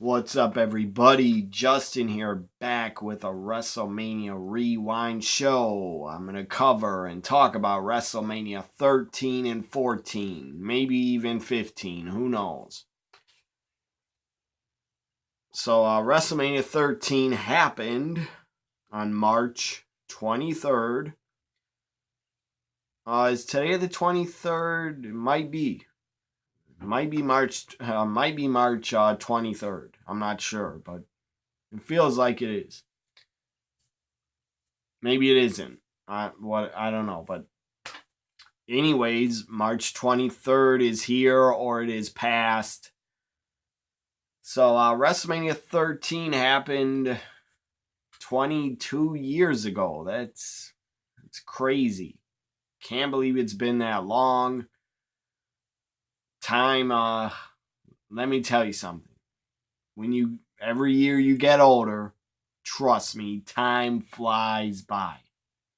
What's up, everybody? Justin here, back with a WrestleMania Rewind show. I'm going to cover and talk about WrestleMania 13 and 14, maybe even 15, who knows. So, WrestleMania 13 happened on March 23rd. Is today the 23rd? It might be. Might be March 23rd. I'm not sure, but it feels like it is. Maybe it isn't. I don't know, but anyways, March 23rd is here or it is past. So WrestleMania 13 happened 22 years ago. That's crazy. Can't believe it's been that long. Time let me tell you something. Every year you get older, trust me, time flies by.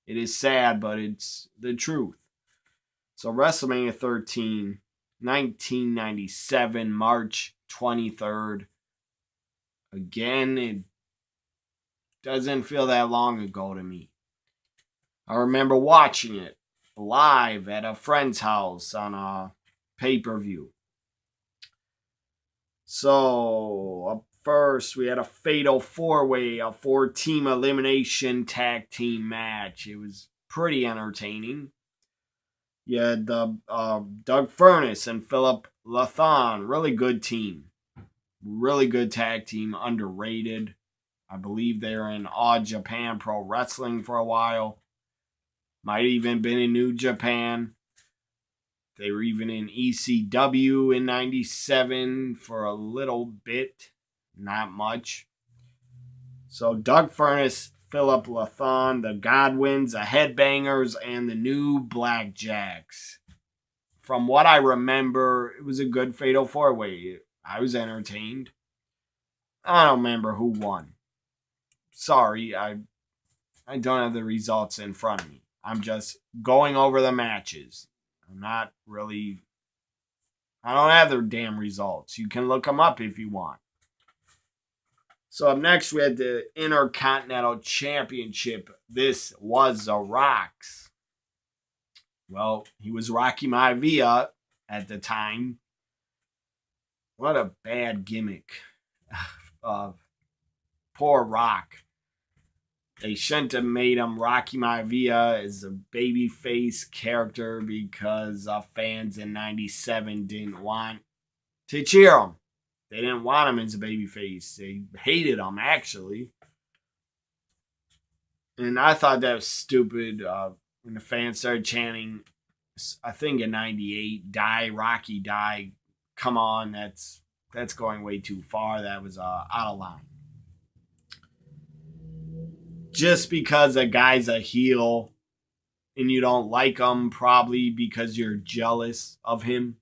It is sad, but it's the truth. So WrestleMania 13, 1997, March 23rd. Again, it doesn't feel that long ago to me. I remember watching it live at a friend's house on a pay-per-view. So, up first, we had a fatal four-way, a four-team elimination tag team match. It was pretty entertaining. You had Doug Furnas and Philip Lathon. Really good team. Really good tag team. Underrated. I believe they were in All Japan Pro Wrestling for a while. Might even been in New Japan. They were even in ECW in 97 for a little bit. Not much. So Doug Furnas, Philip Lathon, the Godwins, the Headbangers, and the New Blackjacks. From what I remember, it was a good fatal four-way. I was entertained. I don't remember who won. Sorry, I don't have the results in front of me. I'm just going over the matches. I don't have their damn results. You can look them up if you want. So up next, we had the Intercontinental Championship. This was The Rock's. Well, he was Rocky Maivia at the time. What a bad gimmick. Poor Rock. They shouldn't have made him Rocky Maivia as a babyface character because fans in 97 didn't want to cheer him. They didn't want him as a babyface. They hated him, actually. And I thought that was stupid when the fans started chanting, I think in 98, die, Rocky, die. Come on, that's going way too far. That was out of line. Just because a guy's a heel and you don't like him, probably because you're jealous of him.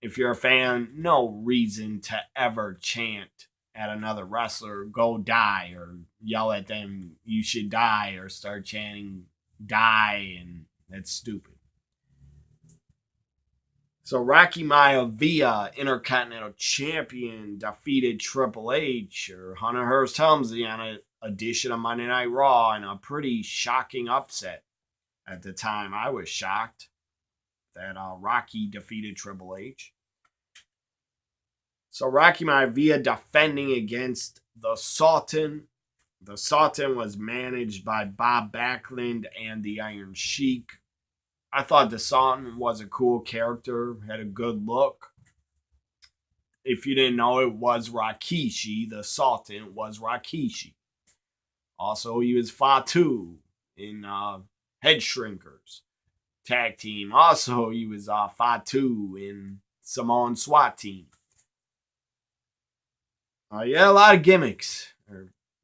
If you're a fan, no reason to ever chant at another wrestler, go die, or yell at them, you should die, or start chanting, die, and that's stupid. So Rocky Maivia, Intercontinental Champion, defeated Triple H or Hunter Hearst Helmsley on an edition of Monday Night Raw in a pretty shocking upset. At the time, I was shocked that Rocky defeated Triple H. So Rocky Maivia defending against the Sultan. The Sultan was managed by Bob Backlund and the Iron Sheik. I thought the Sultan was a cool character, had a good look. If you didn't know, it was Rikishi. The Sultan was Rikishi. Also, he was Fatu in Head Shrinkers tag team. Also, he was Fatu in Samoan SWAT team. A lot of gimmicks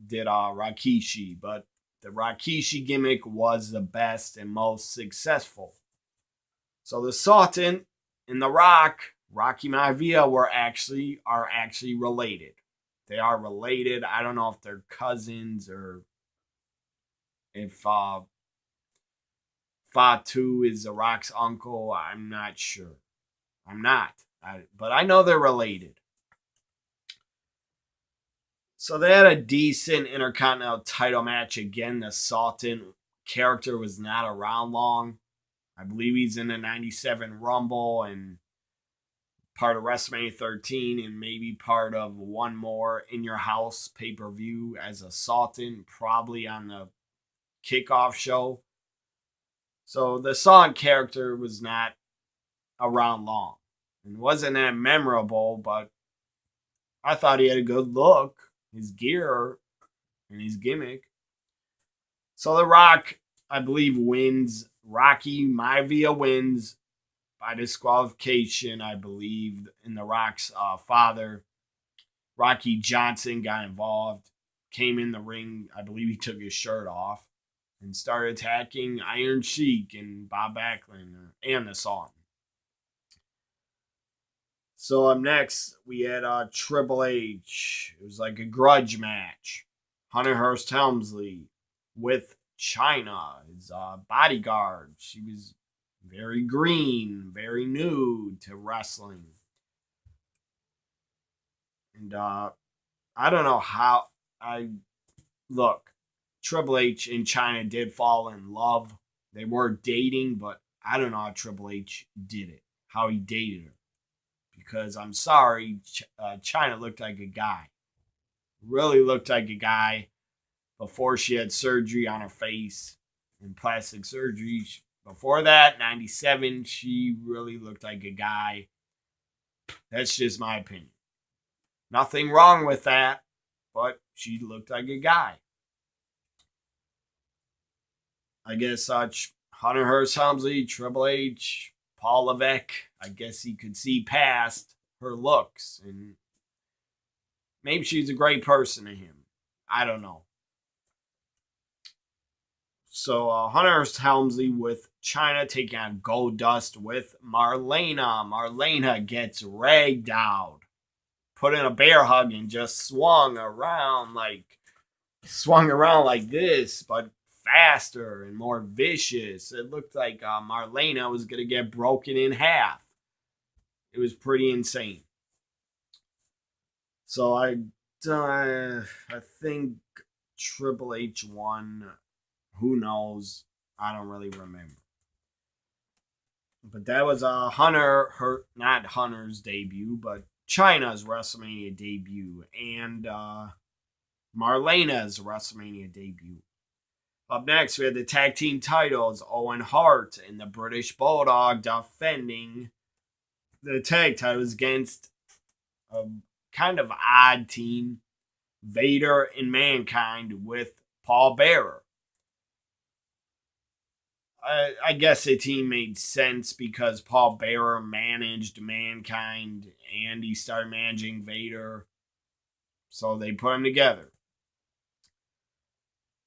did Rikishi, but the Rikishi gimmick was the best and most successful. So the Sultan and the Rock, Rocky Maivia, are actually related. They are related. I don't know if they're cousins or if Fatu is the Rock's uncle. I'm not sure. But I know they're related. So they had a decent Intercontinental title match again. The Sultan. Intercontinental title match again. The Sultan character was not around long. I believe he's in the 97 Rumble and part of WrestleMania 13 and maybe part of one more In Your House pay-per-view as a Sultan, probably on the kickoff show. So the Sultan character was not around long. It wasn't that memorable, but I thought he had a good look, his gear, and his gimmick. So The Rock, I believe, wins. Rocky Maivia wins by disqualification, I believe. And The Rock's father, Rocky Johnson, got involved, came in the ring. I believe he took his shirt off and started attacking Iron Sheik and Bob Backlund and the Sultan. So up next, we had Triple H. It was like a grudge match. Hunter Hearst Helmsley with China, his bodyguard. She was very green, very new to wrestling. And I don't know how look. Triple H and China did fall in love. They were dating, but I don't know how Triple H did it, how he dated her. Because I'm sorry, China looked like a guy. Really looked like a guy before she had surgery on her face and plastic surgery. Before that, 97, she really looked like a guy. That's just my opinion. Nothing wrong with that, but she looked like a guy. I guess Hunter Hearst Helmsley, Triple H, Paul Levesque, I guess he could see past her looks. And maybe she's a great person to him. I don't know. So Hunter Hearst Helmsley with China taking on Goldust with Marlena. Marlena gets ragged out. Put in a bear hug and just swung around like this, but faster and more vicious. It looked like Marlena was going to get broken in half. It was pretty insane. So I think Triple H won. Who knows? I don't really remember. But that was not Hunter's debut, but China's WrestleMania debut and Marlena's WrestleMania debut. Up next, we had the tag team titles, Owen Hart and the British Bulldog defending the tag titles against a kind of odd team, Vader and Mankind with Paul Bearer. I guess the team made sense because Paul Bearer managed Mankind and he started managing Vader. So they put them together.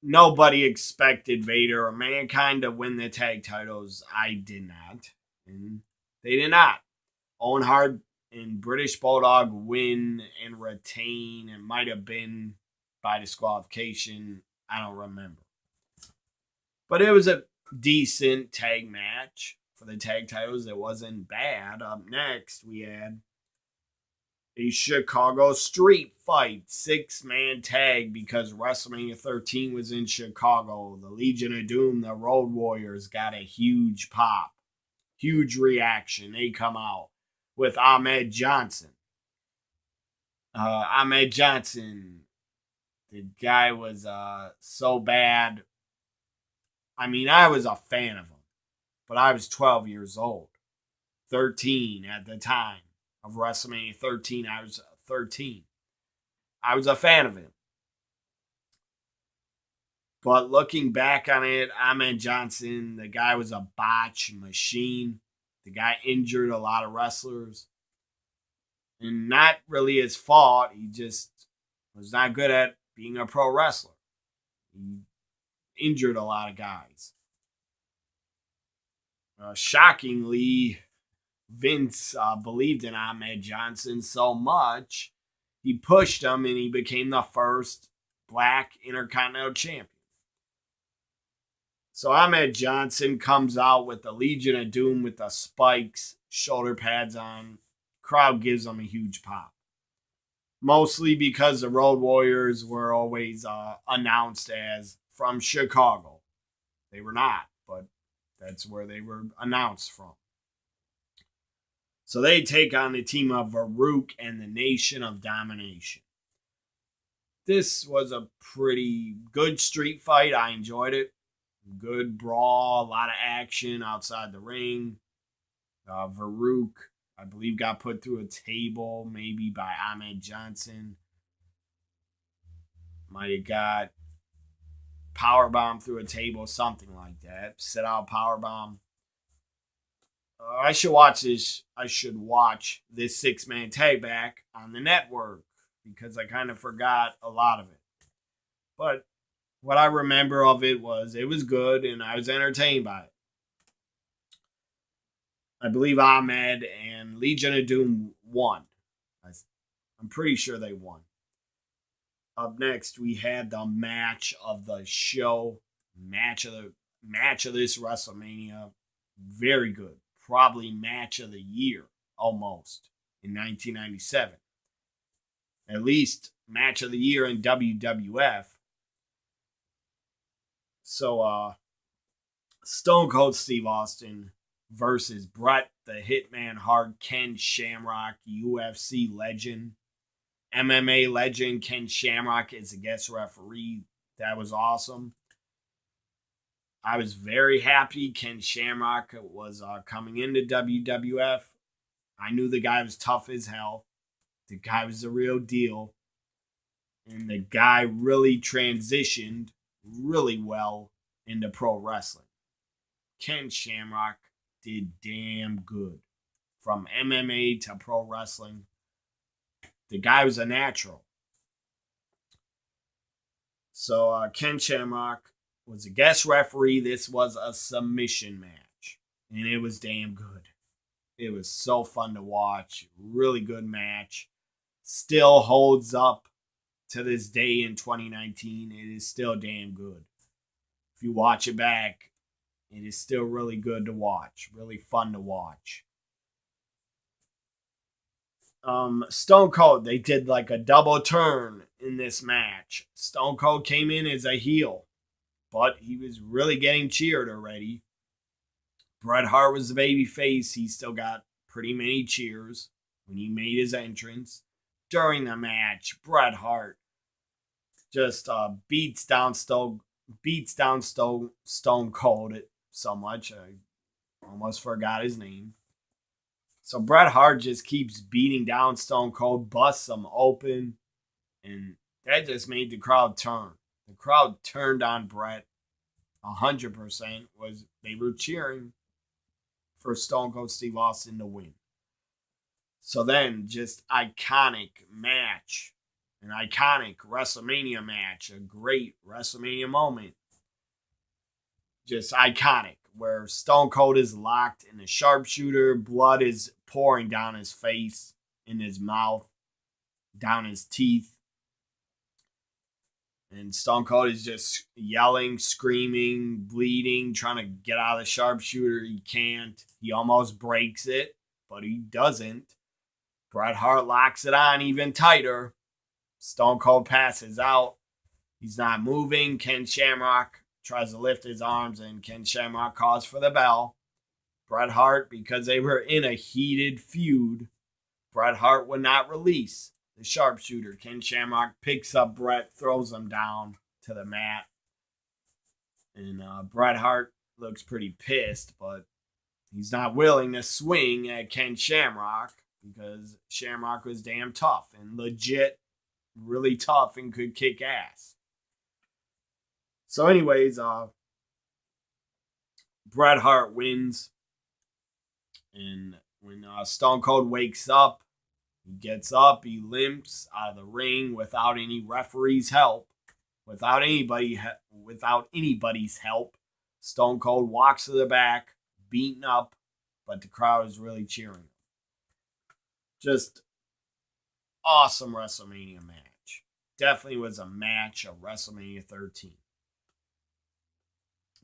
Nobody expected Vader or Mankind to win the tag titles. I did not. And they did not. Owen Hart and British Bulldog win and retain. It might have been by disqualification. I don't remember. But it was a decent tag match for the tag titles. It wasn't bad. Up next, we had a Chicago street fight 6-man tag because WrestleMania 13 was in Chicago. The Legion of Doom, the Road Warriors, got a huge pop, huge reaction. They come out with Ahmed Johnson. Ahmed Johnson, the guy was so bad. I mean, I was a fan of him, but I was 12 years old, 13 at the time of WrestleMania 13. I was 13. I was a fan of him. But looking back on it, Ahmed Johnson, the guy was a botch machine. The guy injured a lot of wrestlers. And not really his fault. He just was not good at being a pro wrestler. He injured a lot of guys. Shockingly, Vince believed in Ahmed Johnson so much, he pushed him and he became the first black Intercontinental Champion. So Ahmed Johnson comes out with the Legion of Doom with the spikes, shoulder pads on. Crowd gives him a huge pop. mostly because the Road Warriors were always announced as from Chicago. They were not, but that's where they were announced from. So they take on the team of Farouk and the Nation of Domination. This was a pretty good street fight. I enjoyed it. Good brawl, a lot of action outside the ring. Farouk, I believe, got put through a table, maybe by Ahmed Johnson. Might have got powerbomb through a table, something like that. Sit out powerbomb. I should watch this. I should watch this 6-man tag back on the network because I kind of forgot a lot of it. But what I remember of it was good and I was entertained by it. I believe Ahmed and Legion of Doom won. I'm pretty sure they won. Up next, we had the match of the show, match of this WrestleMania. Very good. Probably match of the year, almost, in 1997. At least match of the year in WWF. So, Stone Cold Steve Austin versus Bret the Hitman Hart, Ken Shamrock, UFC legend, MMA legend. Ken Shamrock is a guest referee. That was awesome. I was very happy Ken Shamrock was coming into WWF. I knew the guy was tough as hell. The guy was the real deal. And the guy really transitioned really well into pro wrestling. Ken Shamrock did damn good. From MMA to pro wrestling. The guy was a natural. So Ken Shamrock was a guest referee. This was a submission match. And it was damn good. It was so fun to watch. Really good match. Still holds up to this day in 2019. It is still damn good. If you watch it back, it is still really good to watch. Really fun to watch. Stone Cold, they did like a double turn in this match. Stone Cold came in as a heel, but he was really getting cheered already. Bret Hart was the baby face. He still got pretty many cheers when he made his entrance. During the match, Bret Hart just beats down Stone Cold so much. I almost forgot his name. So Bret Hart just keeps beating down Stone Cold, busts him open, and that just made the crowd turn. The crowd turned on Bret 100%. They were cheering for Stone Cold Steve Austin to win. So then, just iconic match, an iconic WrestleMania match, a great WrestleMania moment. Just iconic, where Stone Cold is locked in a sharpshooter, blood is pouring down his face, in his mouth, down his teeth. And Stone Cold is just yelling, screaming, bleeding, trying to get out of the sharpshooter. He can't. He almost breaks it, but he doesn't. Bret Hart locks it on even tighter. Stone Cold passes out. He's not moving. Ken Shamrock tries to lift his arms, and Ken Shamrock calls for the bell. Bret Hart, because they were in a heated feud, Bret Hart would not release the sharpshooter. Ken Shamrock picks up Bret, throws him down to the mat. And Bret Hart looks pretty pissed, but he's not willing to swing at Ken Shamrock because Shamrock was damn tough and legit, really tough and could kick ass. So anyways, Bret Hart wins. And when Stone Cold wakes up, he gets up, he limps out of the ring without any referee's help, without anybody's help. Stone Cold walks to the back, beaten up, but the crowd is really cheering. Just awesome WrestleMania match. Definitely was a match of WrestleMania 13.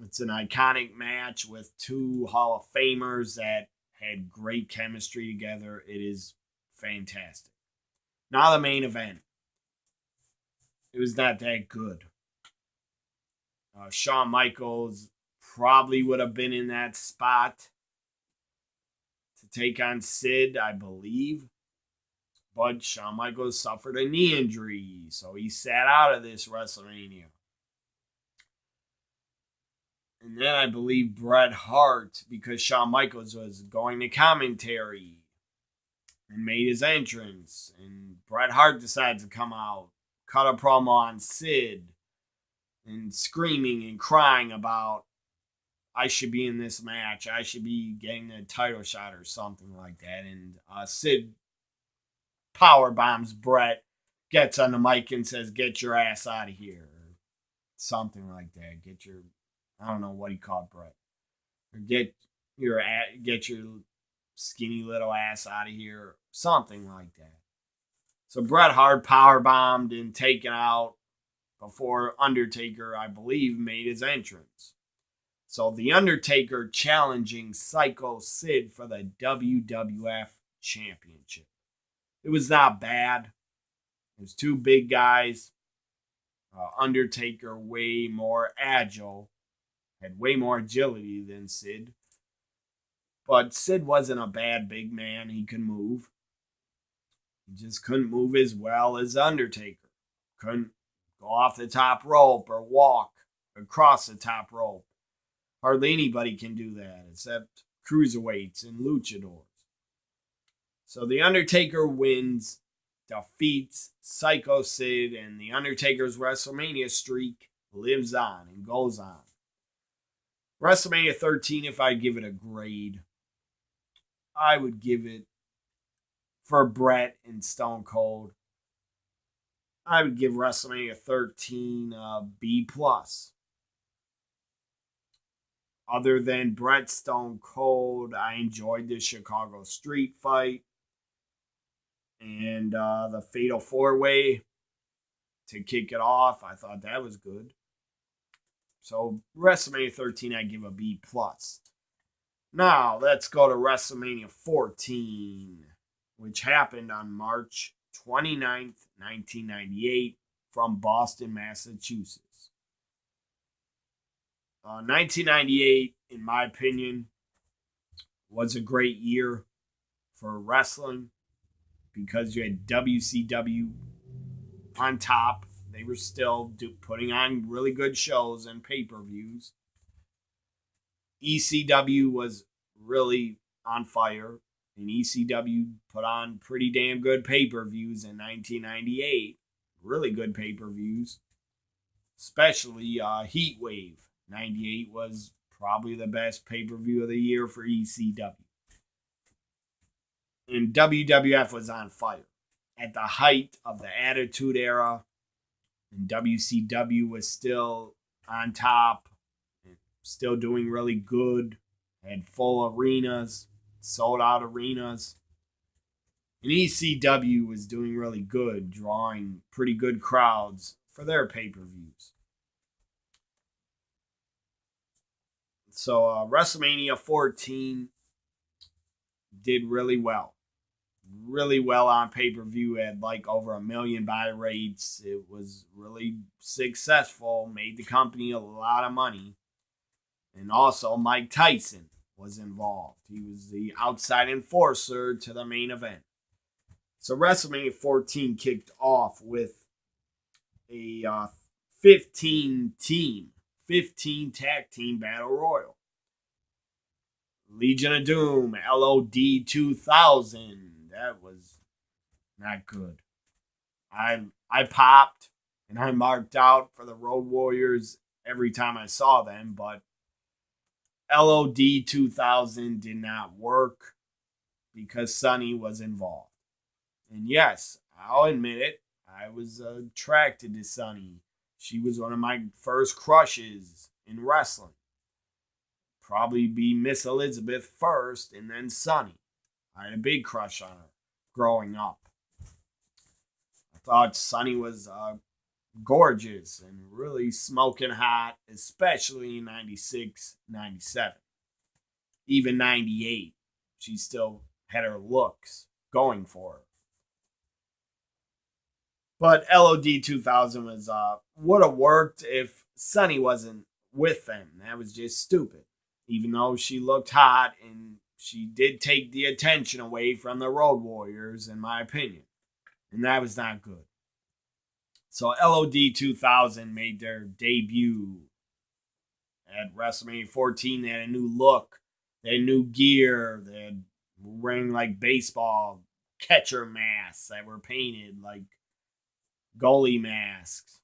It's an iconic match with two Hall of Famers that had great chemistry together. It is fantastic. Now the main event. It was not that good. Shawn Michaels probably would have been in that spot to take on Sid, I believe. But Shawn Michaels suffered a knee injury, so he sat out of this WrestleMania. And then I believe Bret Hart, because Shawn Michaels was going to commentary and made his entrance. And Bret Hart decides to come out, cut a promo on Sid, and screaming and crying about, I should be in this match. I should be getting a title shot or something like that. And Sid power bombs Bret, gets on the mic and says, get your ass out of here. Or something like that. I don't know what he called Bret. Or get your skinny little ass out of here. Or something like that. So Bret Hart power bombed and taken out before Undertaker, I believe, made his entrance. So The Undertaker challenging Psycho Sid for the WWF Championship. It was not bad. It was two big guys. Undertaker way more agile, had way more agility than Sid. But Sid wasn't a bad big man. He could move. He just couldn't move as well as Undertaker. Couldn't go off the top rope or walk across the top rope. Hardly anybody can do that except cruiserweights and luchadors. So The Undertaker wins, defeats Psycho Sid, and The Undertaker's WrestleMania streak lives on and goes on. WrestleMania 13, if I give it a grade, I would give it, for Bret and Stone Cold, I would give WrestleMania 13 a B+. Other than Bret Stone Cold, I enjoyed the Chicago Street Fight and the Fatal 4-Way to kick it off. I thought that was good. So WrestleMania 13, I give a B+. Now, let's go to WrestleMania 14, which happened on March 29th, 1998, from Boston, Massachusetts. 1998, in my opinion, was a great year for wrestling because you had WCW on top. They were still putting on really good shows and pay-per-views. ECW was really on fire, and ECW put on pretty damn good pay-per-views in 1998. Really good pay-per-views, especially Heat Wave. 98 was probably the best pay-per-view of the year for ECW. And WWF was on fire. At the height of the Attitude Era, and WCW was still on top, still doing really good, had full arenas, sold out arenas. And ECW was doing really good, drawing pretty good crowds for their pay-per-views. So WrestleMania 14 did really well. Really well on pay-per-view. Had like over 1 million buy rates. It was really successful. Made the company a lot of money. And also Mike Tyson was involved. He was the outside enforcer to the main event. So WrestleMania 14 kicked off with a 15 tag team battle royal. Legion of Doom, LOD 2000. That was not good. I popped and I marked out for the Road Warriors every time I saw them, but LOD 2000 did not work because Sonny was involved. And yes, I'll admit it, I was attracted to Sonny. She was one of my first crushes in wrestling. Probably be Miss Elizabeth first and then Sonny. I had a big crush on her growing up. I thought Sonny was gorgeous and really smoking hot, especially in 96, 97. Even 98. She still had her looks going for her. But LOD 2000 was would have worked if Sunny wasn't with them. That was just stupid. Even though she looked hot and she did take the attention away from the Road Warriors, in my opinion. And that was not good. So LOD 2000 made their debut at WrestleMania 14. They had a new look. They had new gear. They had wearing like baseball catcher masks that were painted like goalie masks.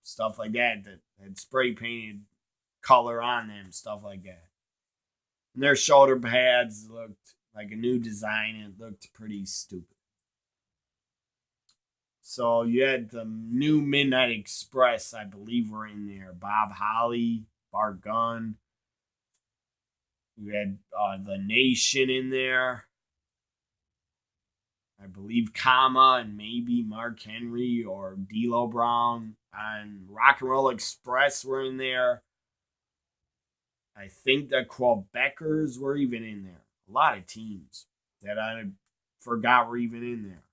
Stuff like that had spray painted color on them. Stuff like that. And their shoulder pads looked like a new design and it looked pretty stupid. So you had the new Midnight Express, I believe, were in there. Bob Holly, Bart Gunn. You had the Nation in there. I believe Kama and maybe Mark Henry or D'Lo Brown. And Rock and Roll Express were in there. I think the Quebecers were even in there. A lot of teams that I forgot were even in there.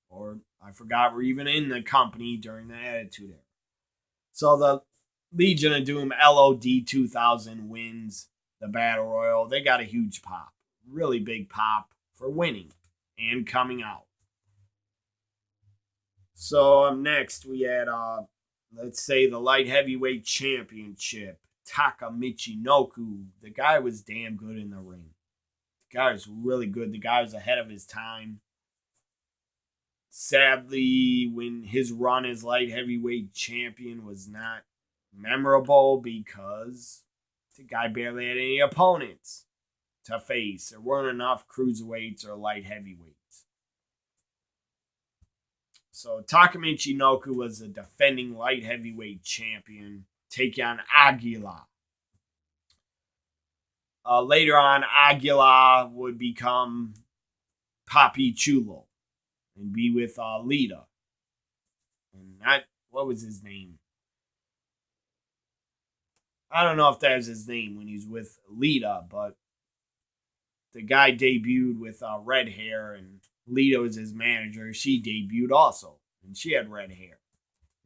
Or I forgot were even in the company during the Attitude Era. So the Legion of Doom LOD 2000 wins the Battle Royal. They got a huge pop. Really big pop for winning and coming out. So next we had, let's say, the Light Heavyweight Championship. Taka Michinoku. The guy was damn good in the ring. The guy was really good. The guy was ahead of his time. Sadly, when his run as light heavyweight champion was not memorable because the guy barely had any opponents to face. There weren't enough cruiserweights or light heavyweights. So Taka Michinoku was a defending light heavyweight champion, taking on Aguila. Later on, Aguila would become Papi Chulo and be with Lita. And what was his name? I don't know if that was his name when he was with Lita, but the guy debuted with red hair, and Lita was his manager. She debuted also, and she had red hair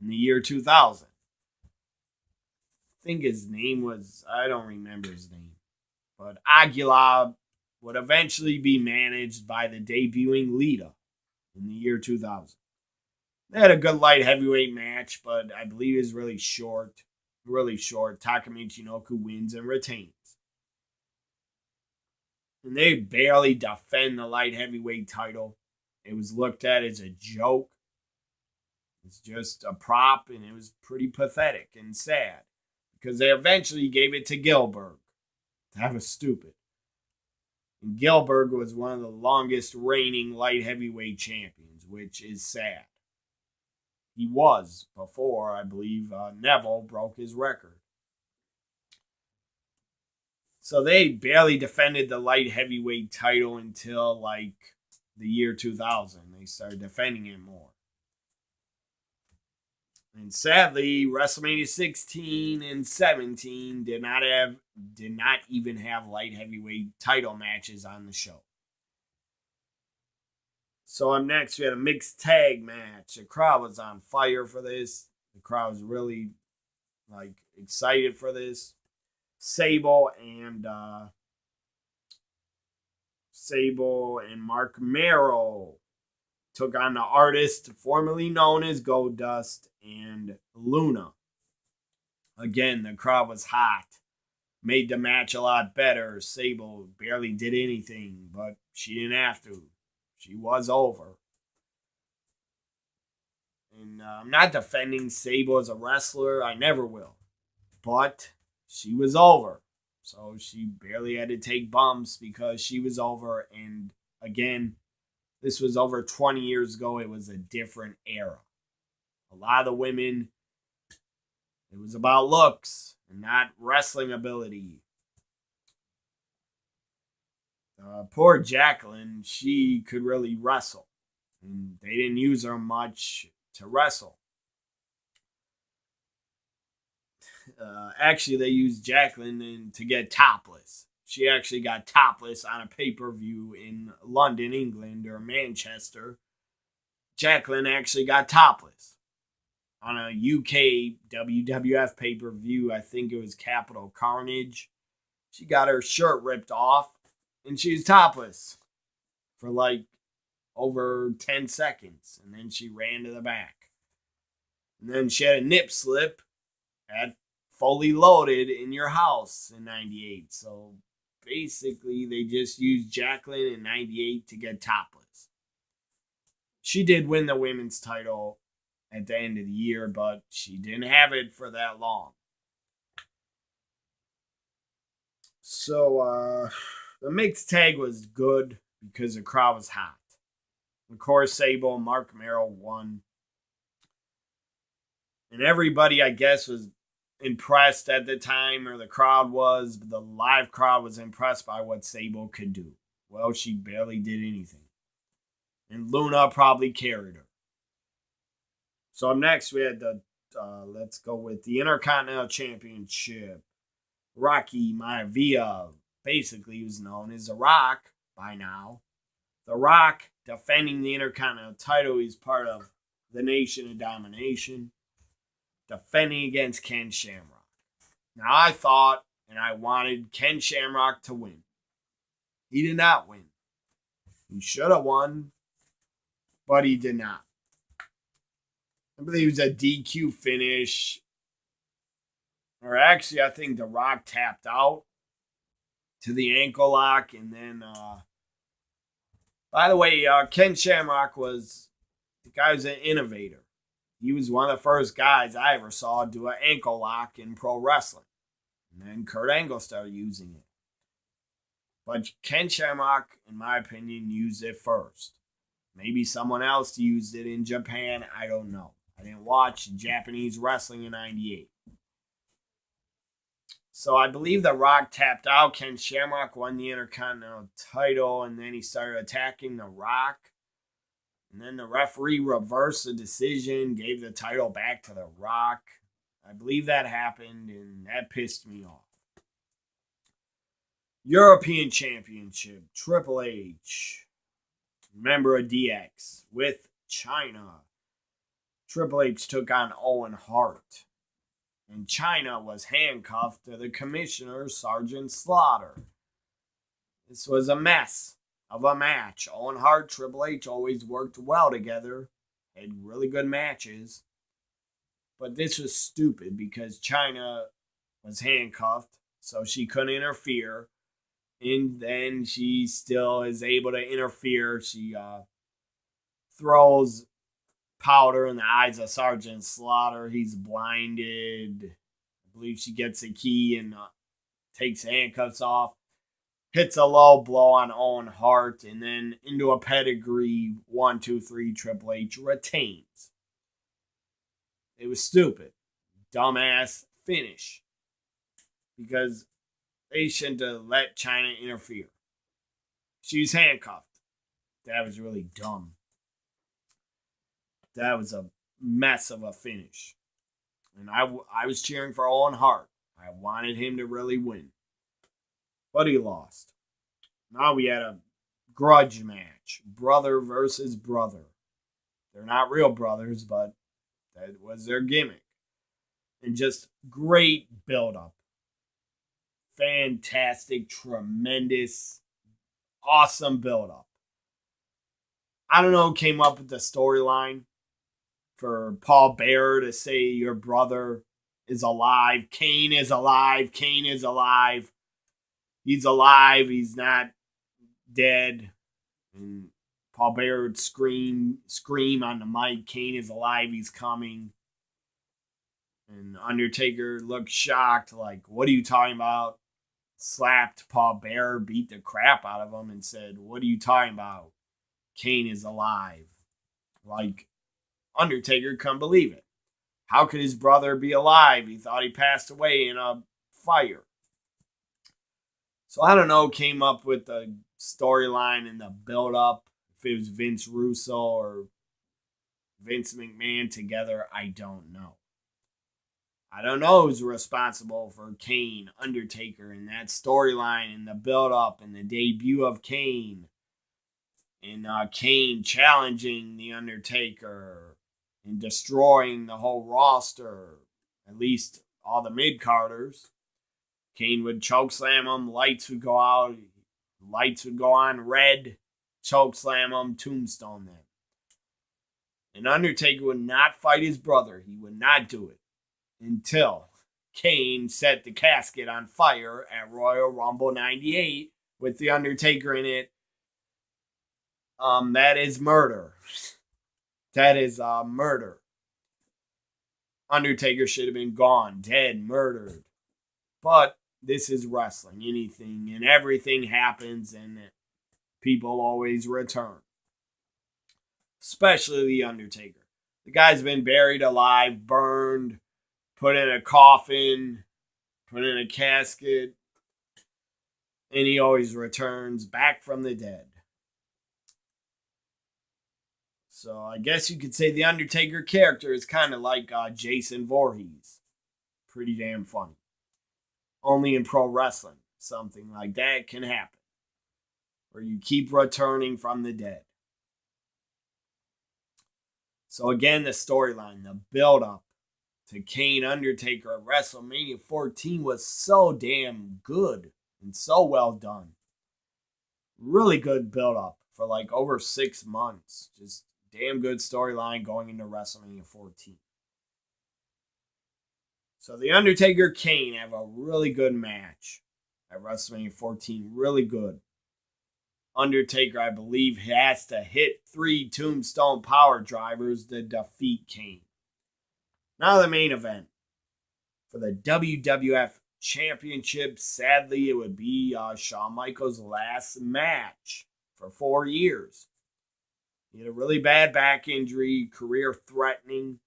in the year 2000. I think his name was, I don't remember his name, but Aguila would eventually be managed by the debuting Lita in the year 2000. They had a good light heavyweight match, but I believe it was really short. Really short. Taka Michinoku wins and retains. And they barely defend the light heavyweight title. It was looked at as a joke. It's just a prop, and it was pretty pathetic and sad. Because they eventually gave it to Gillberg. That was stupid. And Gillberg was one of the longest reigning light heavyweight champions, which is sad. He was before, I believe, Neville broke his record. So they barely defended the light heavyweight title until like the year 2000. They started defending it more. And sadly, WrestleMania 16 and 17 did not even have light heavyweight title matches on the show. So up next, we had a mixed tag match. The crowd was on fire for this. The crowd was really excited for this. Sable and Mark Merrow took on the Artist, formerly known as Goldust, and Luna. Again, the crowd was hot. Made the match a lot better. Sable barely did anything, but she didn't have to. She was over. And I'm not defending Sable as a wrestler. I never will. But she was over. So she barely had to take bumps because she was over. And again, this was over 20 years ago. It was a different era. A lot of the women, it was about looks and not wrestling ability. Poor Jacqueline, she could really wrestle. And they didn't use her much to wrestle. Actually, they used Jacqueline to get topless. She actually got topless on a pay-per-view in London, England, or Manchester. Jacqueline actually got topless on a UK WWF pay-per-view. I think it was Capital Carnage. She got her shirt ripped off and she was topless for like over 10 seconds. And then she ran to the back. And then she had a nip slip at Fully Loaded in Your House in 98. So basically, they just used Jacqueline in 98 to get topless. She did win the women's title at the end of the year, but she didn't have it for that long. So, the mixed tag was good because the crowd was hot. Of course, Sable and Mark Merrill won. And everybody, I guess, was impressed at the time, or the crowd was. But the live crowd was impressed by what Sable could do. Well, she barely did anything. And Luna probably carried her. So up next, we had let's go with the Intercontinental Championship. Rocky Maivia, basically he was known as The Rock by now. The Rock defending the Intercontinental title. He's part of the Nation of Domination, defending against Ken Shamrock. Now I thought and I wanted Ken Shamrock to win. He did not win. He should have won, but he did not. I believe it was a DQ finish. Or actually, I think The Rock tapped out to the ankle lock. And then, by the way, Ken Shamrock was the guy who's an innovator. He was one of the first guys I ever saw do an ankle lock in pro wrestling. And then Kurt Angle started using it. But Ken Shamrock, in my opinion, used it first. Maybe someone else used it in Japan. I don't know. I didn't watch Japanese wrestling in 98. So I believe The Rock tapped out. Ken Shamrock won the Intercontinental title, and then he started attacking The Rock. And then the referee reversed the decision, gave the title back to The Rock. I believe that happened, and that pissed me off. European Championship, Triple H, member of DX, with China. Triple H took on Owen Hart. And China was handcuffed to the commissioner, Sergeant Slaughter. This was a mess of a match. Owen Hart, Triple H always worked well together. Had really good matches. But this was stupid because China was handcuffed, so she couldn't interfere. And then she still is able to interfere. She throws powder in the eyes of Sergeant Slaughter. He's blinded. I believe she gets a key and takes the handcuffs off. Hits a low blow on Owen Hart. And then into a pedigree. 1, 2, 3. Triple H retains. It was stupid. Dumbass finish. Because they shouldn't have let China interfere. She was handcuffed. That was really dumb. That was a mess of a finish. And I was cheering for Owen Hart. I wanted him to really win. But he lost. Now we had a grudge match. Brother versus brother. They're not real brothers, but that was their gimmick. And just great build-up. Fantastic, tremendous, awesome build-up. I don't know who came up with the storyline for Paul Bearer to say your brother is alive. Kane is alive. Kane is alive. He's alive. He's not dead. And Paul Bearer would scream on the mic. Kane is alive. He's coming. And Undertaker looked shocked. Like, what are you talking about? Slapped Paul Bearer, beat the crap out of him, and said, what are you talking about? Kane is alive. Like, Undertaker couldn't believe it. How could his brother be alive? He thought he passed away in a fire. So I don't know who came up with the storyline and the build-up. If it was Vince Russo or Vince McMahon together, I don't know. I don't know who's responsible for Kane, Undertaker, and that storyline and the build-up and the debut of Kane. And Kane challenging The Undertaker and destroying the whole roster, at least all the mid-carders. Kane would chokeslam him, lights would go out, lights would go on red, chokeslam him, tombstone them. And Undertaker would not fight his brother. He would not do it until Kane set the casket on fire at Royal Rumble 98 with The Undertaker in it. That is murder. That is murder. Undertaker should have been gone, dead, murdered. But this is wrestling. Anything and everything happens, and people always return. Especially The Undertaker. The guy's been buried alive, burned, put in a coffin, put in a casket, and he always returns back from the dead. So I guess you could say the Undertaker character is kind of like Jason Voorhees. Pretty damn funny. Only in pro wrestling, something like that can happen. Where you keep returning from the dead. So again, the storyline, the build-up to Kane Undertaker at WrestleMania 14 was so damn good and so well done. Really good build-up for like over 6 months. Just damn good storyline going into WrestleMania 14. So The Undertaker Kane have a really good match at WrestleMania 14. Really good. Undertaker, I believe, has to hit 3 tombstone power drivers to defeat Kane. Now the main event. For the WWF Championship, sadly, it would be Shawn Michaels' last match for 4 years. He had a really bad back injury, career-threatening.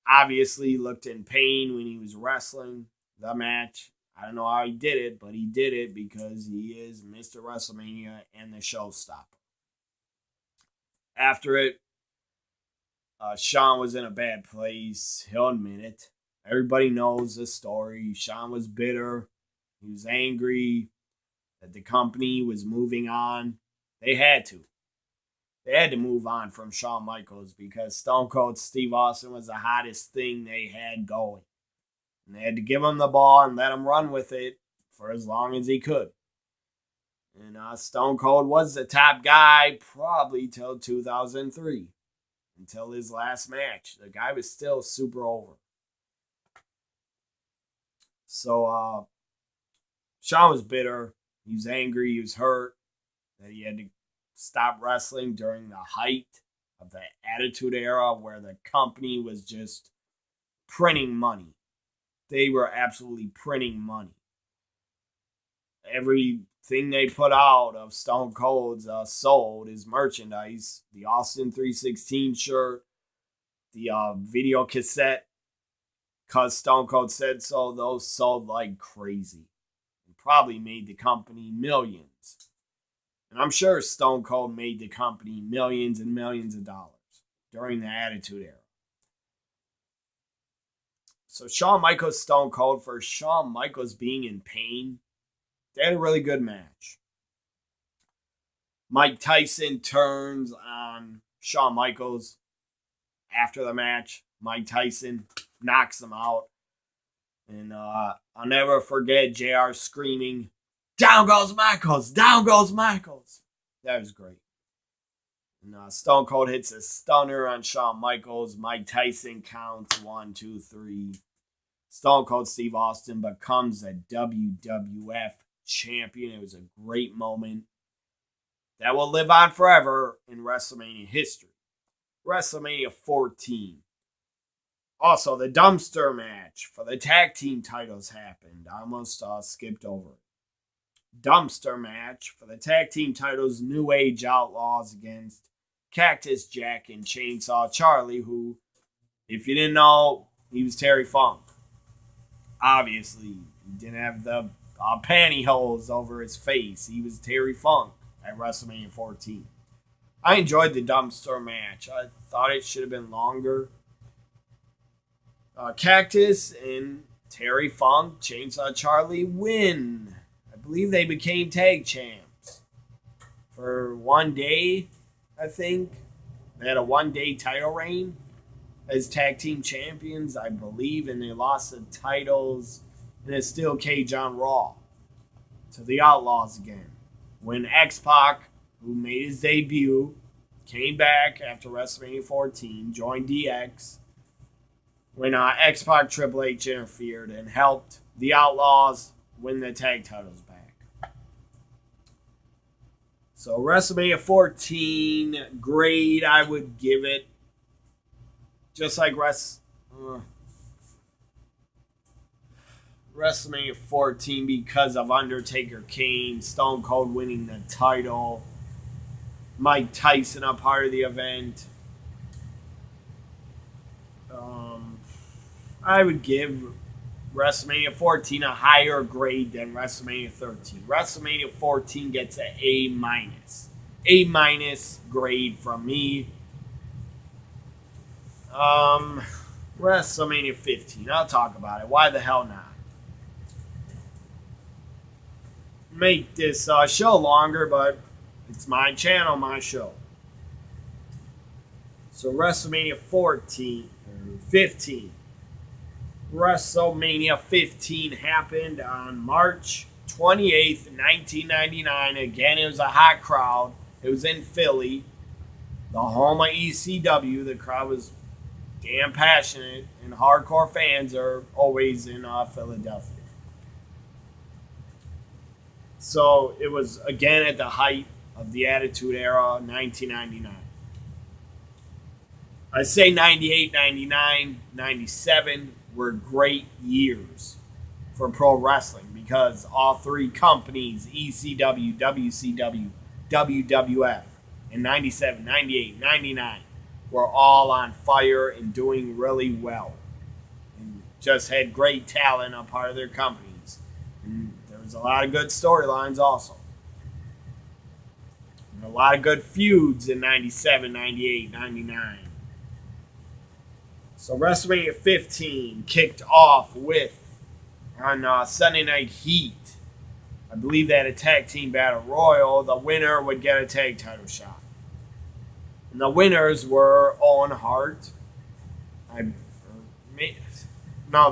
Obviously, looked in pain when he was wrestling the match. I don't know how he did it, but he did it because he is Mr. WrestleMania and the showstopper. After it, Shawn was in a bad place. He'll admit it. Everybody knows the story. Shawn was bitter. He was angry that the company was moving on. They had to. They had to move on from Shawn Michaels because Stone Cold Steve Austin was the hottest thing they had going. And they had to give him the ball and let him run with it for as long as he could. And Stone Cold was the top guy probably till 2003. Until his last match. The guy was still super over. So, Shawn was bitter. He was angry. He was hurt that he had to stop wrestling during the height of the Attitude Era where the company was just printing money. They were absolutely printing money. Everything they put out of Stone Cold's sold is merchandise. The Austin 316 shirt, the video cassette, because Stone Cold said so, those sold like crazy. And probably made the company millions. And I'm sure Stone Cold made the company millions and millions of dollars during the Attitude Era. So Shawn Michaels, Stone Cold, for Shawn Michaels being in pain, they had a really good match. Mike Tyson turns on Shawn Michaels after the match. Mike Tyson knocks him out. And I'll never forget JR screaming, "Down goes Michaels! Down goes Michaels!" That was great. And Stone Cold hits a stunner on Shawn Michaels. Mike Tyson counts 1, 2, 3. Stone Cold Steve Austin becomes a WWF champion. It was a great moment that will live on forever in WrestleMania history. WrestleMania 14. Also, the dumpster match for the tag team titles happened. I almost skipped over it. Dumpster match for the tag team titles, New Age Outlaws against Cactus Jack and Chainsaw Charlie, who, if you didn't know, he was Terry Funk. Obviously, he didn't have the pantyhose over his face. He was Terry Funk at WrestleMania 14. I enjoyed the dumpster match. I thought it should have been longer. Cactus and Terry Funk, Chainsaw Charlie win. I believe they became tag champs for one day, I think. They had a 1 day title reign as tag team champions, I believe, and they lost the titles in a steel cage on Raw to the Outlaws again. When X-Pac, who made his debut, came back after WrestleMania 14, joined DX, when X-Pac Triple H interfered and helped the Outlaws win the tag titles back. So WrestleMania 14, grade, I would give it just like WrestleMania 14 because of Undertaker, Kane, Stone Cold winning the title, Mike Tyson a part of the event. I would give WrestleMania 14 a higher grade than WrestleMania 13. WrestleMania 14 gets an A minus. A minus grade from me. WrestleMania 15. I'll talk about it. Why the hell not? Make this show longer, but it's my channel, my show. So WrestleMania 15. WrestleMania 15 happened on March 28th, 1999. Again, it was a hot crowd. It was in Philly, the home of ECW. The crowd was damn passionate, and hardcore fans are always in Philadelphia. So it was, again, at the height of the Attitude Era, 1999. I say 98, 99, 97 were great years for pro wrestling because all three companies, ECW, WCW, WWF, in 97, 98, 99, were all on fire and doing really well. And just had great talent a part of their companies. And there was a lot of good storylines also. And a lot of good feuds in 97, 98, 99. So WrestleMania 15 kicked off with, on Sunday Night Heat, I believe they had a tag team battle royal. The winner would get a tag title shot. And the winners were Owen Hart. The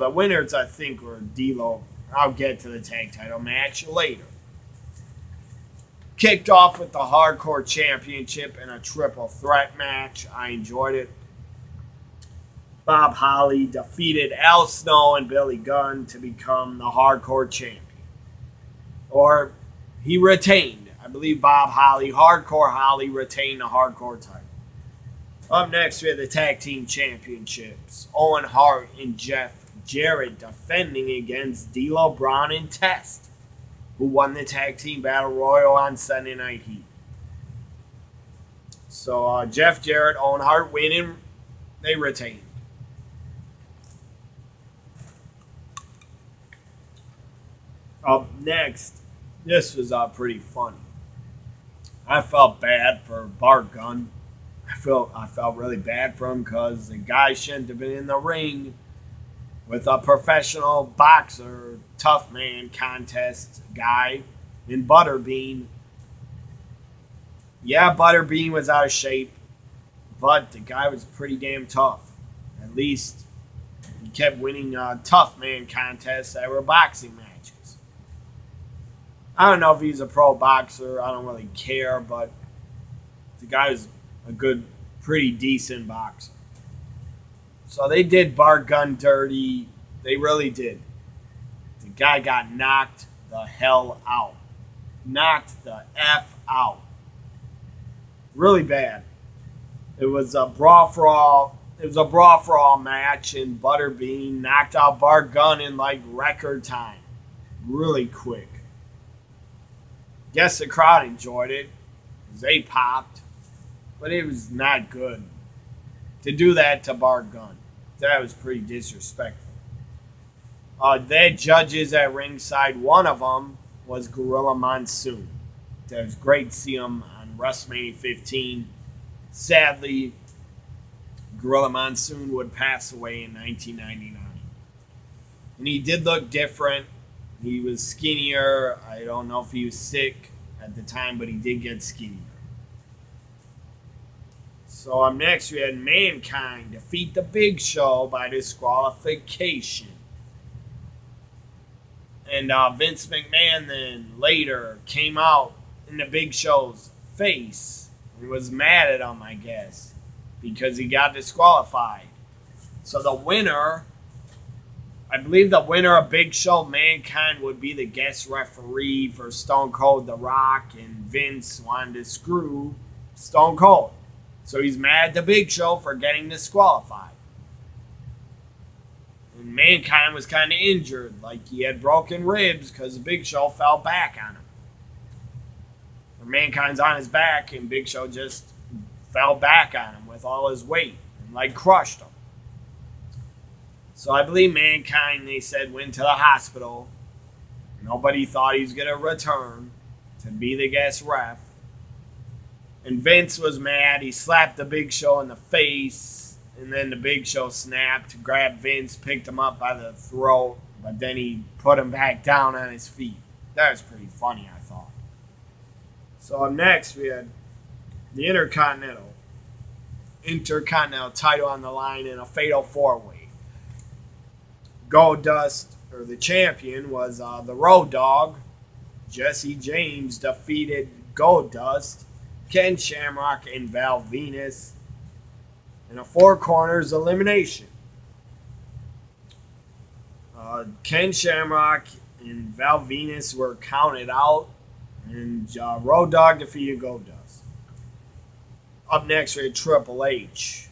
winners I think were D'Lo. I'll get to the tag title match later. Kicked off with the Hardcore Championship in a triple threat match. I enjoyed it. Bob Holly defeated Al Snow and Billy Gunn to become the Hardcore Champion. Or he retained. I believe Bob Holly, Hardcore Holly, retained the Hardcore title. Up next, we have the Tag Team Championships. Owen Hart and Jeff Jarrett defending against D'Lo Brown and Test, who won the Tag Team Battle Royal on Sunday Night Heat. So Jeff Jarrett, Owen Hart winning, they retained. Up next, this was pretty funny. I felt bad for Bart Gunn. I felt really bad for him because the guy shouldn't have been in the ring with a professional boxer, tough man contest guy in Butterbean. Yeah, Butterbean was out of shape, but the guy was pretty damn tough. At least he kept winning tough man contests that were boxing matches. I don't know if he's a pro boxer. I don't really care, but the guy's a good, pretty decent boxer. So they did Bart Gunn dirty. They really did. The guy got knocked the hell out. Knocked the F out. Really bad. It was a brawl for all. It was a brawl for all match, and Butterbean knocked out Bart Gunn in like record time. Really quick. Guess the crowd enjoyed it. They popped. But it was not good. To do that to Bart Gunn. That was pretty disrespectful. Their judges at ringside, one of them was Gorilla Monsoon. It was great to see him on WrestleMania 15. Sadly, Gorilla Monsoon would pass away in 1999. And he did look different. He was skinnier. I don't know if he was sick. at the time, but he did get skinnier. So up next, we had Mankind defeat the Big Show by disqualification. And Vince McMahon then later came out in the Big Show's face and was mad at him, I guess, because he got disqualified. So the winner, I believe the winner of Big Show, Mankind, would be the guest referee for Stone Cold The Rock, and Vince wanted to screw Stone Cold. So he's mad at the Big Show for getting disqualified. And Mankind was kind of injured, like he had broken ribs because the Big Show fell back on him. Or Mankind's on his back, and Big Show just fell back on him with all his weight and like crushed him. So I believe Mankind, they said, went to the hospital. Nobody thought he was going to return to be the guest ref. And Vince was mad. He slapped the Big Show in the face. And then the Big Show snapped, grabbed Vince, picked him up by the throat. But then he put him back down on his feet. That was pretty funny, I thought. So up next, we had the Intercontinental title on the line in a fatal four-way. Goldust, or the champion, was the Road Dogg. Jesse James defeated Goldust, Ken Shamrock, and Val Venus in a four corners elimination. Ken Shamrock and Val Venus were counted out, and Road Dogg defeated Goldust. Up next, we had Triple H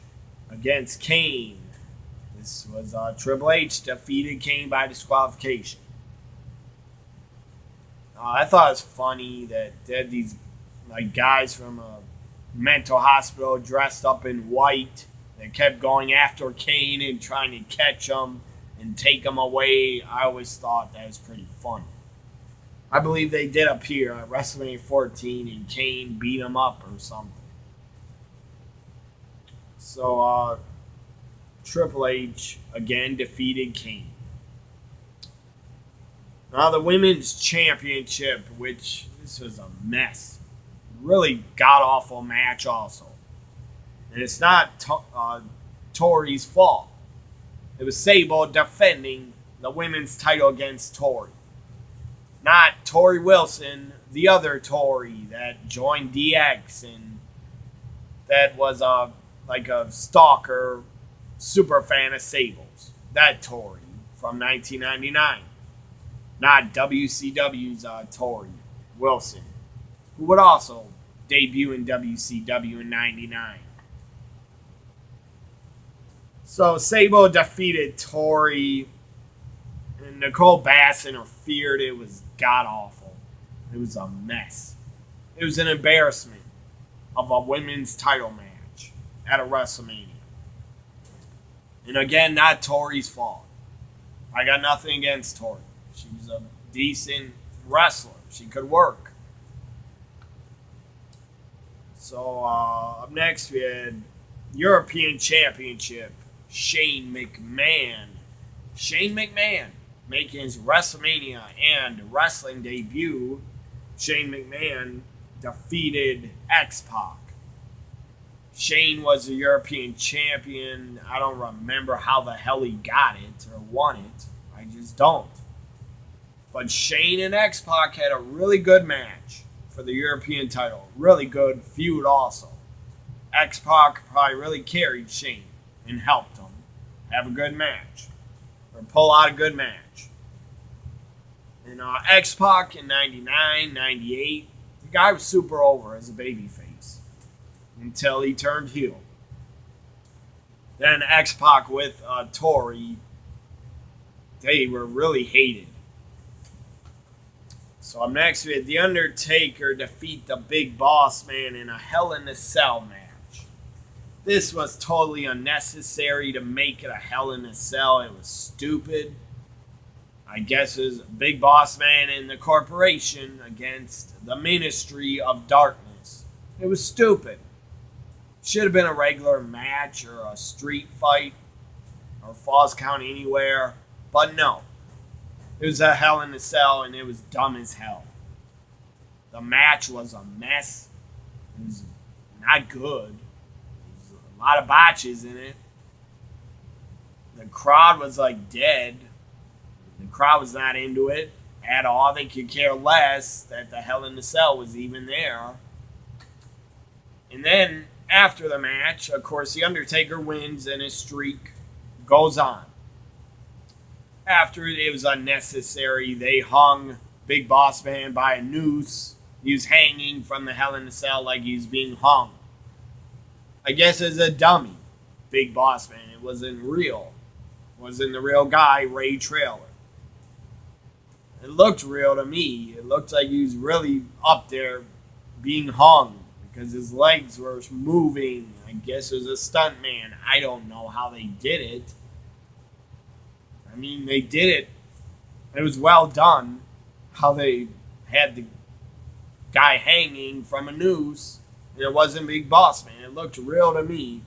against Kane. This was Triple H defeated Kane by disqualification. I thought it was funny that they had these guys from a mental hospital dressed up in white that kept going after Kane and trying to catch him and take him away. I always thought that was pretty funny. I believe they did appear at WrestleMania 14 and Kane beat him up or something. So, Triple H again defeated Kane. Now the Women's Championship, which this was a mess. Really god-awful match also. And it's not Tori's fault. It was Sable defending the women's title against Tori. Not Tori Wilson, the other Tori that joined DX and that was a stalker super fan of Sable's. That Tori from 1999. Not WCW's Tori Wilson, who would also debut in WCW in 99. So Sable defeated Tori, and Nicole Bass interfered. It was god-awful. It was a mess. It was an embarrassment of a women's title match at a WrestleMania. And again, not Tori's fault. I got nothing against Tori. She was a decent wrestler. She could work. So up next we had European Championship, Shane McMahon. Shane McMahon making his WrestleMania and wrestling debut. Shane McMahon defeated X-Pac. Shane was the European champion. I don't remember how the hell he got it or won it. I just don't. But Shane and X-Pac had a really good match for the European title. Really good feud also. X-Pac probably really carried Shane and helped him have a good match. Or pull out a good match. And X-Pac in 99, 98, the guy was super over as a babyface. Until he turned heel. Then X-Pac with Tori, they were really hated. So up next we had The Undertaker defeat the Big Boss Man in a Hell in a Cell match. This was totally unnecessary to make it a Hell in a Cell. It was stupid. I guess it was Big Boss Man and the corporation against the Ministry of Darkness. It was stupid. Should have been a regular match or a street fight or Falls Count Anywhere, but no. It was a Hell in a Cell and it was dumb as hell. The match was a mess. It was not good. There was a lot of botches in it. The crowd was like dead. The crowd was not into it at all. They could care less that the Hell in the Cell was even there. And then after the match, of course, The Undertaker wins and his streak goes on. After it was unnecessary, they hung Big Boss Man by a noose. He was hanging from the Hell in the Cell like he was being hung. I guess as a dummy, Big Boss Man. It wasn't real. It wasn't the real guy, Ray Traylor. It looked real to me. It looked like he was really up there being hung because his legs were moving. I guess it was a stunt man. I don't know how they did it. I mean, they did it. It was well done how they had the guy hanging from a noose. And it wasn't Big Boss Man. It looked real to me.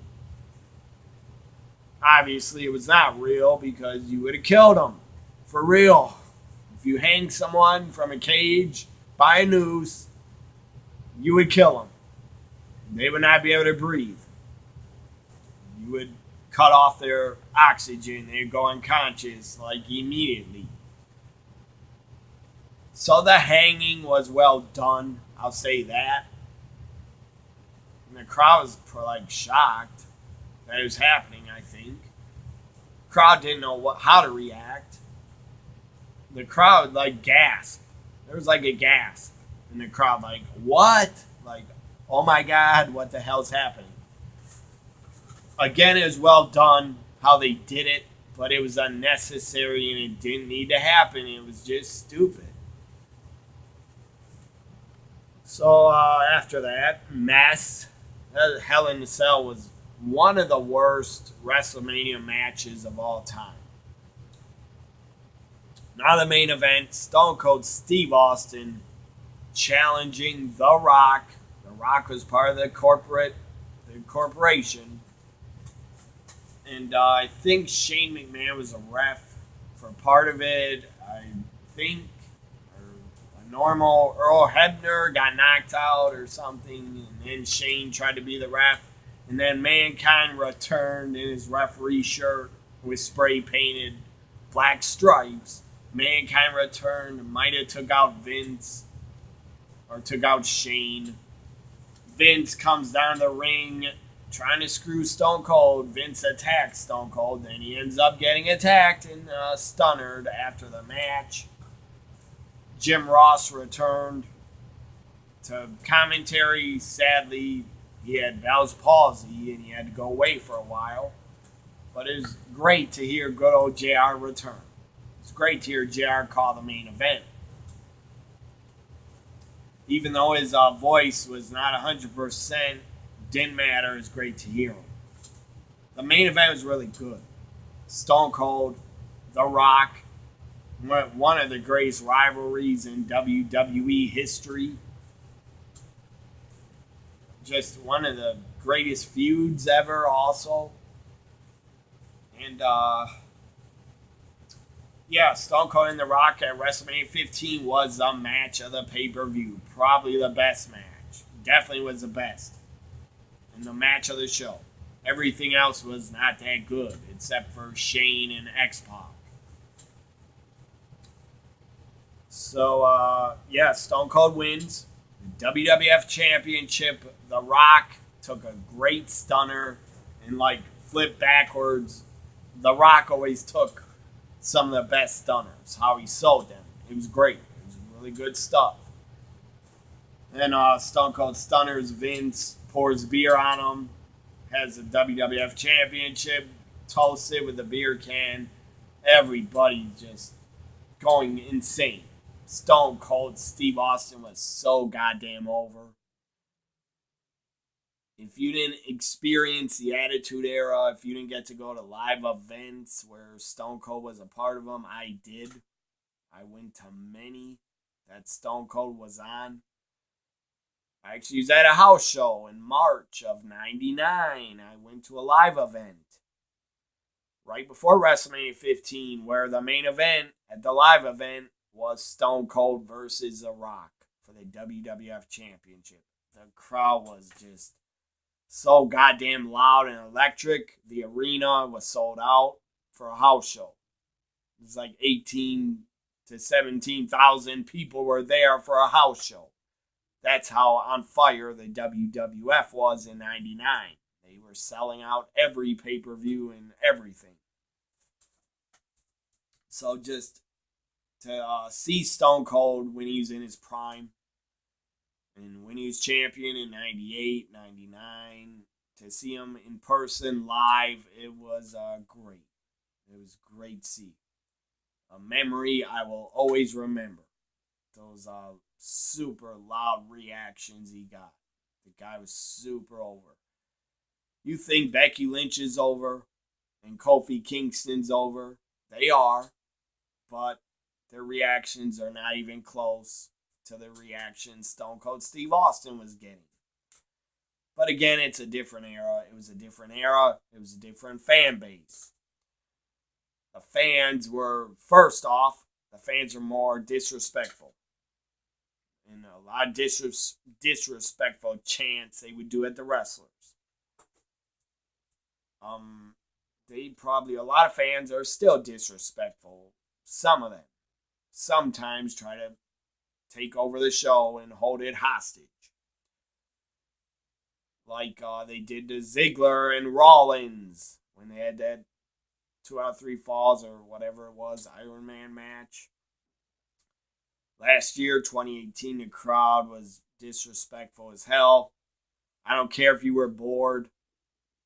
Obviously, it was not real because you would have killed him. For real. If you hang someone from a cage by a noose, you would kill them. They would not be able to breathe. You would cut off their oxygen. They'd go unconscious like immediately. So the hanging was well done. I'll say that. And the crowd was like shocked that it was happening, I think. The crowd didn't know how to react. The crowd like gasped. There was like a gasp in the crowd, like, what? Like, oh my God, what the hell's happening? Again, it was well done how they did it, but it was unnecessary and it didn't need to happen. It was just stupid. So after that mess, Hell in the Cell was one of the worst WrestleMania matches of all time. Now the main event, Stone Cold Steve Austin challenging The Rock. The Rock was part of the corporation. And I think Shane McMahon was a ref for part of it. I think a normal Earl Hebner got knocked out or something. And then Shane tried to be the ref. And then Mankind returned in his referee shirt with spray painted black stripes. Mankind returned, might have took out Vince or took out Shane. Vince comes down the ring trying to screw Stone Cold. Vince attacks Stone Cold, then he ends up getting attacked and stunnered after the match. Jim Ross returned to commentary. Sadly, he had Bell's palsy and he had to go away for a while. But it was great to hear good old JR return. It's great to hear JR call the main event. Even though his voice was not 100%, didn't matter. It's great to hear him. The main event was really good. Stone Cold, The Rock, one of the greatest rivalries in WWE history. Just one of the greatest feuds ever also. And, yeah, Stone Cold and The Rock at WrestleMania 15 was the match of the pay-per-view. Probably the best match. Definitely was the best. And the match of the show. Everything else was not that good, except for Shane and X-Pac. So, yeah, Stone Cold wins. The WWF Championship. The Rock took a great stunner and, flipped backwards. The Rock always took some of the best stunners, how he sold them. It was great. It was really good stuff. And Stone Cold stunners Vince, pours beer on him, has the WWF Championship, toasts it with a beer can. Everybody just going insane. Stone Cold Steve Austin was so goddamn over. If you didn't experience the Attitude Era, if you didn't get to go to live events where Stone Cold was a part of them, I did. I went to many that Stone Cold was on. I actually was at a house show in March of '99. I went to a live event right before WrestleMania 15 where the main event at the live event was Stone Cold versus The Rock. for the WWF Championship. The crowd was just so goddamn loud and electric. The arena was sold out for a house show. It was like 18 to 17,000 people were there for a house show. That's how on fire the WWF was in 99. They were selling out every pay-per-view and everything. So just to see Stone Cold when he was in his prime, and when he was champion in 98, 99, to see him in person live, it was great. It was great to see. A memory I will always remember. Those super loud reactions he got. The guy was super over. You think Becky Lynch is over and Kofi Kingston's over? They are. But their reactions are not even close to the reaction Stone Cold Steve Austin was getting. But again, it's a different era. It was a different era. It was a different fan base. The fans were, first off, the fans are more disrespectful. And a lot of disrespectful chants they would do at the wrestlers. A lot of fans are still disrespectful. Some of them. Sometimes try to take over the show and hold it hostage. Like they did to Ziggler and Rollins when they had that 2 out of 3 falls or whatever it was, Iron Man match. Last year, 2018, the crowd was disrespectful as hell. I don't care if you were bored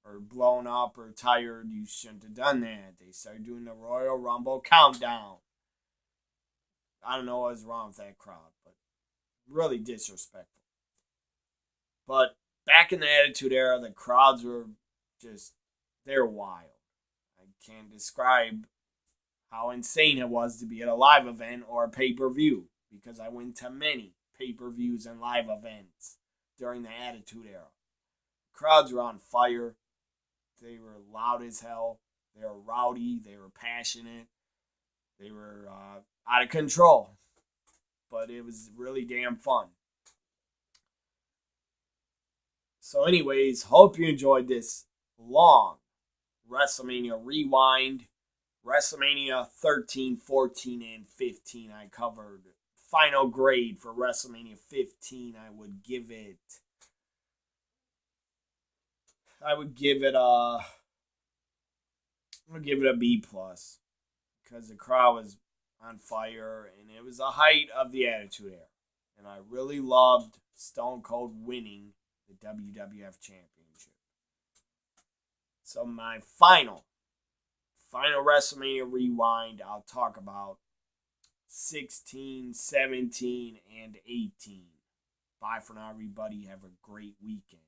or blown up or tired, you shouldn't have done that. They started doing the Royal Rumble countdown. I don't know what was wrong with that crowd, but really disrespectful. But back in the Attitude Era, the crowds were just, they're wild. I can't describe how insane it was to be at a live event or a pay-per-view, because I went to many pay-per-views and live events during the Attitude Era. Crowds were on fire. They were loud as hell. They were rowdy. They were passionate. They were out of control. But it was really damn fun. So anyways, hope you enjoyed this long WrestleMania Rewind. WrestleMania 13, 14, and 15 I covered. Final grade for WrestleMania 15, I would give it a B plus, because the crowd was on fire and it was the height of the Attitude Era, and I really loved Stone Cold winning the WWF Championship. So my final WrestleMania Rewind, I'll talk about 16, 17, and 18. Bye for now, everybody. Have a great weekend.